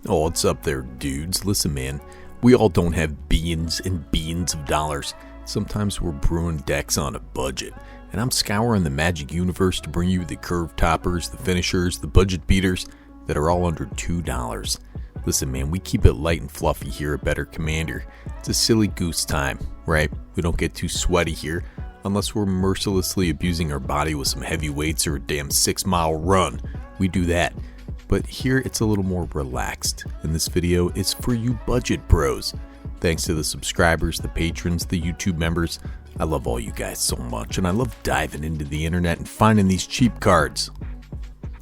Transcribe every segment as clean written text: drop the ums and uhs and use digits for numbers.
Oh, what's up there, dudes? Listen, man, we all don't have billions and billions of dollars. Sometimes we're brewing decks on a budget, and I'm scouring the Magic universe to bring you the curve toppers, the finishers, the budget beaters that are all under $2. Listen, man, we keep it light and fluffy here at Better Commander. It's a silly goose time, right? We don't get too sweaty here unless we're mercilessly abusing our body with some heavy weights or a damn 6-mile run. We do that. But here it's a little more relaxed, and this video is for you budget bros. Thanks to the subscribers, the patrons, the YouTube members. I love all you guys so much, and I love diving into the internet and finding these cheap cards.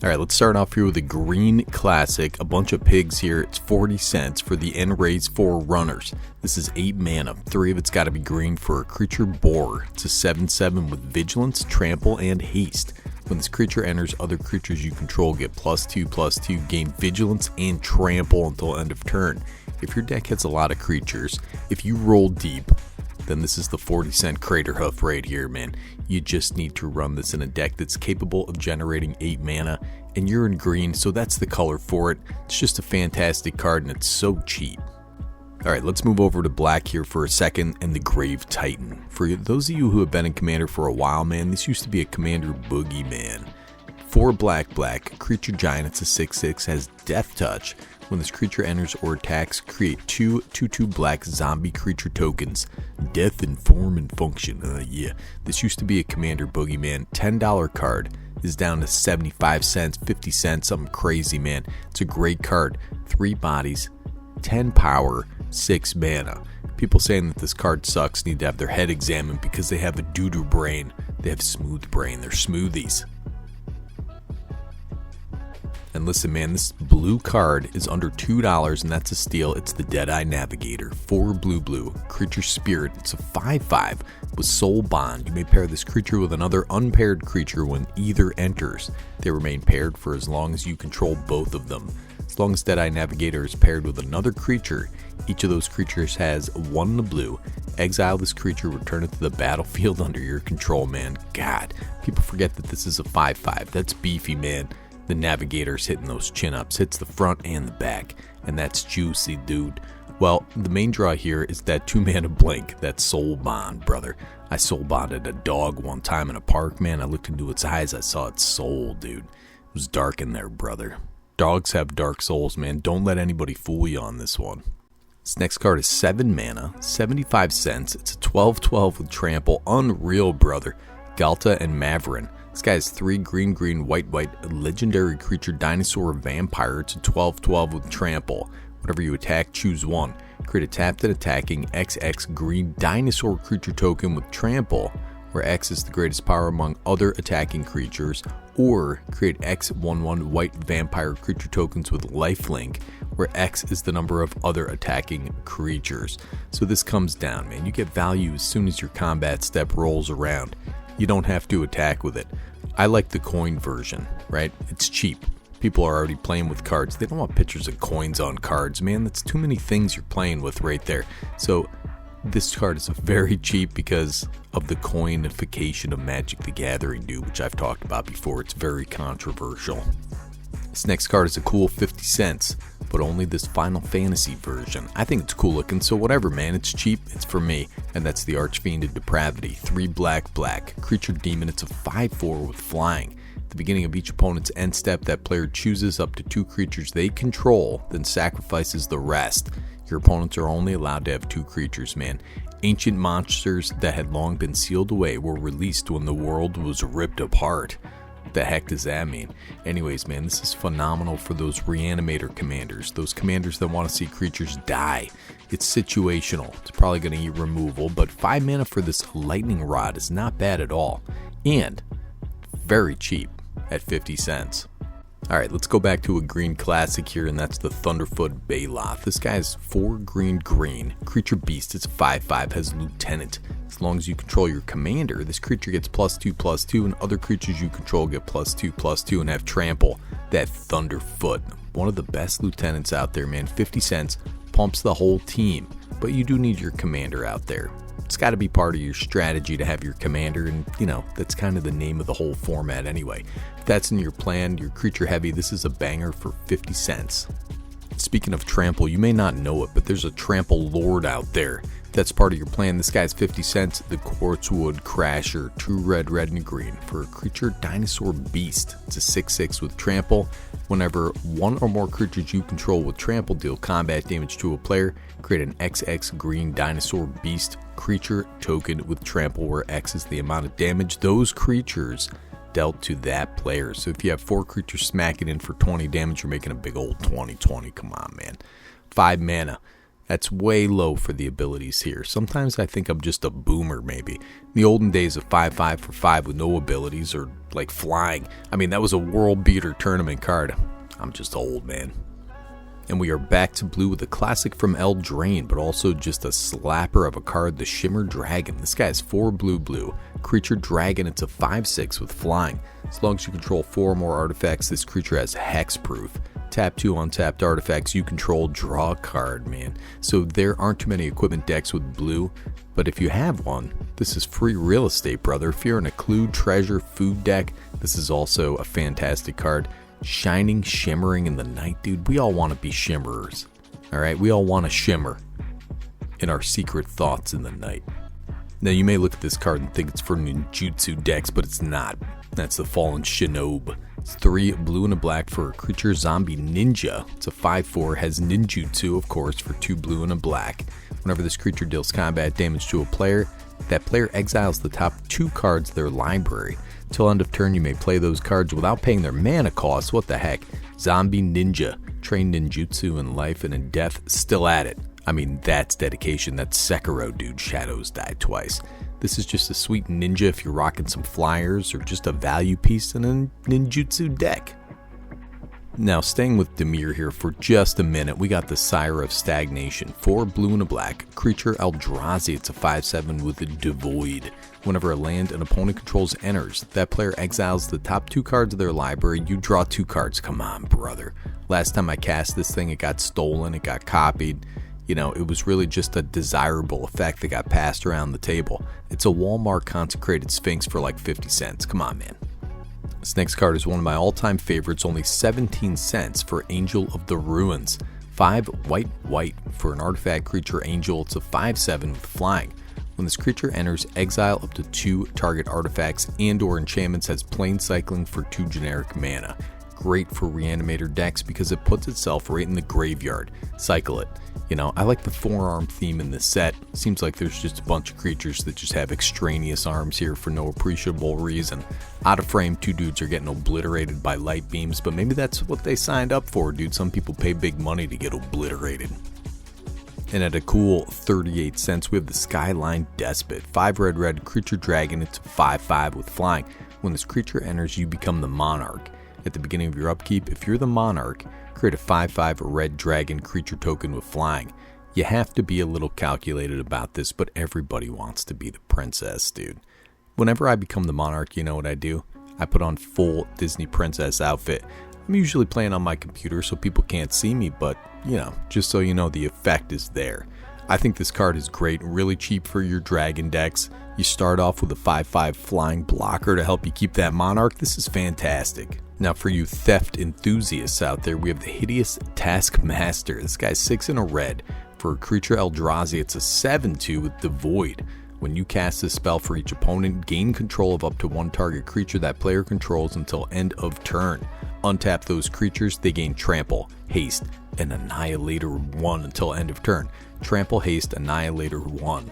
Alright, let's start off here with a green classic, a bunch of pigs here. It's 40 cents for the N-Raise 4 runners. This is 8 mana, 3 of it's got to be green for a creature boar. It's a 7/7 with vigilance, trample, and haste. When this creature enters, other creatures you control get +2/+2, gain vigilance and trample until end of turn. If your deck has a lot of creatures, if you roll deep, then this is the 40-cent crater hoof right here, man. You just need to run this in a deck that's capable of generating 8 mana, and you're in green, so that's the color for it. It's just a fantastic card, and it's so cheap. Alright, let's move over to black here for a second, and the Grave Titan. For those of you who have been in Commander for a while, man, this used to be a Commander boogeyman. 4 black, creature giant, it's a 6/6, has Death Touch. When this creature enters or attacks, create 2/2 black zombie creature tokens. Death in form and function. Yeah, this used to be a Commander boogeyman. $10 card is down to 75 cents, 50 cents, something crazy, man. It's a great card. 3 bodies, 10 power, 6 mana. People saying that this card sucks need to have their head examined because they have a doo-doo brain. They have smooth brain. They're smoothies. And listen, man, this blue card is under $2, and that's a steal. It's the Deadeye Navigator. 4 blue, creature spirit. It's a 5/5 with Soul Bond. You may pair this creature with another unpaired creature when either enters. They remain paired for as long as you control both of them. As long as Deadeye Navigator is paired with another creature, each of those creatures has 1 blue. Exile this creature, return it to the battlefield under your control, man. God, people forget that this is a 5/5. That's beefy, man. The Navigator's hitting those chin-ups, hits the front and the back, and that's juicy, dude. Well, the main draw here is that 2-mana blink, that Soul Bond, brother. I soul bonded a dog one time in a park, man. I looked into its eyes, I saw its soul, dude. It was dark in there, brother. Dogs have dark souls, man. Don't let anybody fool you on this one. This next card is 7 mana, 75 cents. It's a 12/12 with trample. Unreal, brother. Galta and Maverin. This guy has 3 green, white, legendary creature, dinosaur, or vampire. It's a 12/12 with trample. Whenever you attack, choose 1. Create a tapped and attacking XX green dinosaur creature token with trample, where X is the greatest power among other attacking creatures, or create X11 white vampire creature tokens with lifelink, where X is the number of other attacking creatures. So this comes down, man. You get value as soon as your combat step rolls around. You don't have to attack with it. I like the coin version, right? It's cheap. People are already playing with cards. They don't want pictures of coins on cards, man. That's too many things you're playing with right there. So this card is very cheap because of the coinification of Magic the Gathering, dude, which I've talked about before. It's very controversial. This next card is a cool 50 cents, but only this Final Fantasy version. I think it's cool looking, so whatever, man. It's cheap, it's for me. And that's the Archfiend of Depravity. 3 black, creature demon. It's a 5/4 with flying. At the beginning of each opponent's end step, that player chooses up to 2 creatures they control, then sacrifices the rest. Your opponents are only allowed to have 2 creatures, man. Ancient monsters that had long been sealed away were released when the world was ripped apart. What the heck does that mean? Anyways, man, this is phenomenal for those reanimator commanders, those commanders that want to see creatures die. It's situational. It's probably going to eat removal, but 5 mana for this lightning rod is not bad at all, and very cheap at 50 cents. Alright, let's go back to a green classic here, and that's the Thunderfoot Baloth. This guy is 4 green, creature beast. It's a 5/5, has Lieutenant. As long as you control your commander, this creature gets +2/+2, and other creatures you control get +2/+2 and have trample. That Thunderfoot, one of the best lieutenants out there, man. 50 cents, pumps the whole team, but you do need your commander out there. It's got to be part of your strategy to have your commander, and you know, that's kind of the name of the whole format anyway. If that's in your plan, you're creature heavy, this is a banger for 50 cents. It's speaking of Trample, you may not know it, but there's a Trample Lord out there. If that's part of your plan, this guy's 50 cents, the Quartzwood Crasher, 2 red, red, and green for a creature dinosaur beast. It's a 6/6 with Trample. Whenever one or more creatures you control with Trample deal combat damage to a player, create an XX green dinosaur beast creature token with Trample, where X is the amount of damage those creatures dealt to that player. So if you have 4 creatures smacking in for 20 damage, you're making a big old 20/20. Come on, man. 5 mana. That's way low for the abilities here. Sometimes I think I'm just a boomer, maybe. In the olden days of 5/5 for 5 with no abilities or like flying, I mean, that was a world beater tournament card. I'm just old, man. And we are back to blue with a classic from Eldrazi, but also just a slapper of a card, the Shimmer Dragon. This guy is 4 blue. Creature Dragon, it's a 5/6 with flying. As long as you control 4 or more artifacts, this creature has hexproof. Tap 2 untapped artifacts you control, draw a card, man. So there aren't too many equipment decks with blue, but if you have one, this is free real estate, brother. If you're in a clue, treasure, food deck, this is also a fantastic card. Shining, shimmering in the night, dude. We all want to be shimmerers. Alright, we all want to shimmer in our secret thoughts in the night. Now you may look at this card and think it's for ninjutsu decks, but it's not. That's the Fallen Shinobi. It's 3 blue and a black for a creature zombie ninja. It's a 5/4, has ninjutsu, of course, for 2 blue and a black. Whenever this creature deals combat damage to a player, that player exiles the top 2 cards of their library. Till end of turn, you may play those cards without paying their mana cost. What the heck? Zombie ninja, trained ninjutsu in life and in death, still at it. I mean, that's dedication. That's Sekiro, dude. Shadows die twice. This is just a sweet ninja if you're rocking some flyers or just a value piece in a ninjutsu deck. Now, staying with Dimir here for just a minute, we got the Sire of Stagnation. 4 blue and a black. Creature Eldrazi, it's a 5/7 with a Devoid. Whenever a land an opponent controls enters, that player exiles the top 2 cards of their library. You draw 2 cards. Come on, brother. Last time I cast this thing, it got stolen, it got copied. You know, it was really just a desirable effect that got passed around the table. It's a Walmart consecrated Sphinx for like 50 cents. Come on, man. This next card is one of my all-time favorites, only 17 cents for Angel of the Ruins. 5 white for an artifact creature angel. It's a 5/7 with flying. When this creature enters, exile up to 2 target artifacts and or enchantments, has plain cycling for 2 generic mana. Great for reanimator decks because it puts itself right in the graveyard. Cycle it. You know, I like the forearm theme in this set. Seems like there's just a bunch of creatures that just have extraneous arms here for no appreciable reason. Out of frame, 2 dudes are getting obliterated by light beams, but maybe that's what they signed up for, dude. Some people pay big money to get obliterated. And at a cool 38 cents, we have the Skyline Despot. 5 red, creature dragon. It's a 5/5 with flying. When this creature enters, you become the monarch. At the beginning of your upkeep, if you're the monarch, create a 5/5 red dragon creature token with flying. You have to be a little calculated about this, but everybody wants to be the princess, dude. Whenever I become the monarch, you know what I do? I put on full Disney princess outfit. I'm usually playing on my computer so people can't see me, but, you know, just so you know, the effect is there. I think this card is great, really cheap for your dragon decks. You start off with a 5/5 flying blocker to help you keep that monarch. This is fantastic. Now for you theft enthusiasts out there, we have the Hideous Taskmaster. This guy's 6 in a red. For a creature Eldrazi, it's a 7/2 with Devoid. When you cast this spell for each opponent, gain control of up to 1 target creature that player controls until end of turn. Untap those creatures, they gain Trample, Haste, and Annihilator 1 until end of turn. Trample, Haste, Annihilator 1.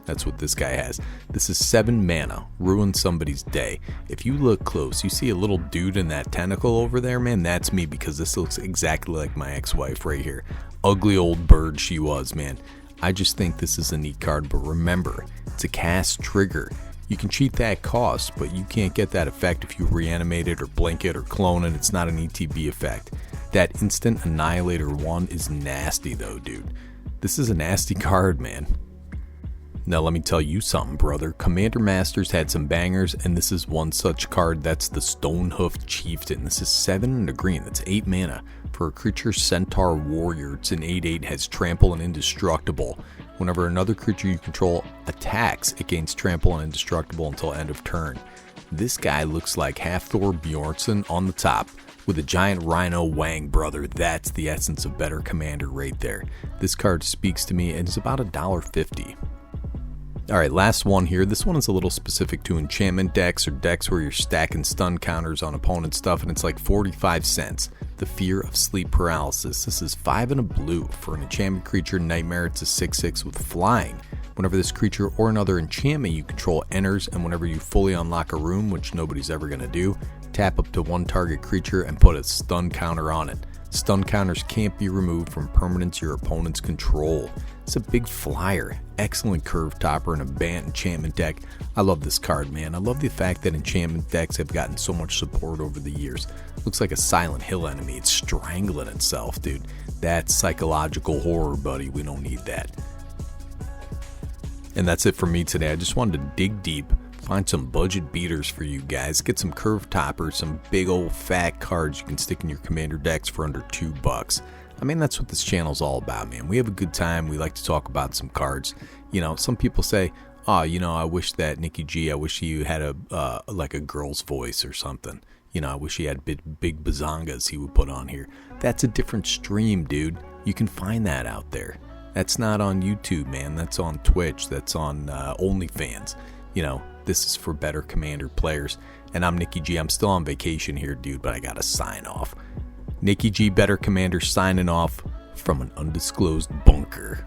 That's what this guy has. This is 7 mana. Ruin somebody's day. If you look close, you see a little dude in that tentacle over there, man. That's me, because this looks exactly like my ex-wife right here. Ugly old bird she was, man. I just think this is a neat card, but remember, it's a cast trigger. You can cheat that cost, but you can't get that effect if you reanimate it or blink it or clone it. It's not an ETB effect. That instant Annihilator 1 is nasty though, dude. This is a nasty card, man. Now let me tell you something, brother. Commander Masters had some bangers, and this is one such card. That's the Stonehoofed Chieftain. This is 7 and a green. That's 8 mana. For a creature Centaur Warrior, it's an 8/8, has Trample and Indestructible. Whenever another creature you control attacks, it gains Trample and Indestructible until end of turn. This guy looks like half Thor Bjornsson on the top. with a giant rhino wang, brother. That's the essence of better commander right there. This card speaks to me and is about $1.50. Alright, last one here. This one is a little specific to enchantment decks or decks where you're stacking stun counters on opponent stuff, and it's like 45 cents. The Fear of Sleep Paralysis. This is 5 and a blue. For an enchantment creature, Nightmare, it's a 6/6 with flying. Whenever this creature or another enchantment you control enters, and whenever you fully unlock a room, which nobody's ever going to do, tap up to one target creature and put a stun counter on it. Stun counters can't be removed from permanents your opponents control. It's a big flyer, excellent curve topper in a Bant enchantment deck. I love this card, man. I love the fact that enchantment decks have gotten so much support over the years. Looks like a Silent Hill enemy. It's strangling itself, dude. That's psychological horror, buddy. We don't need that. And that's it for me today. I just wanted to dig deep, find some budget beaters for you guys, get some curve toppers, some big old fat cards you can stick in your commander decks for under $2. I mean, that's what this channel's all about, man. We have a good time. We like to talk about some cards. You know, some people say, oh, you know, I wish that Nikki G, I wish he had a like a girl's voice or something. You know, I wish he had big bazongas he would put on here. That's a different stream, dude. You can find that out there. That's not on YouTube, man. That's on Twitch. That's on OnlyFans. You know, this is for better commander players. And I'm Nikki G. I'm still on vacation here, dude, but I gotta sign off. Nikki G, Better Commander, signing off from an undisclosed bunker.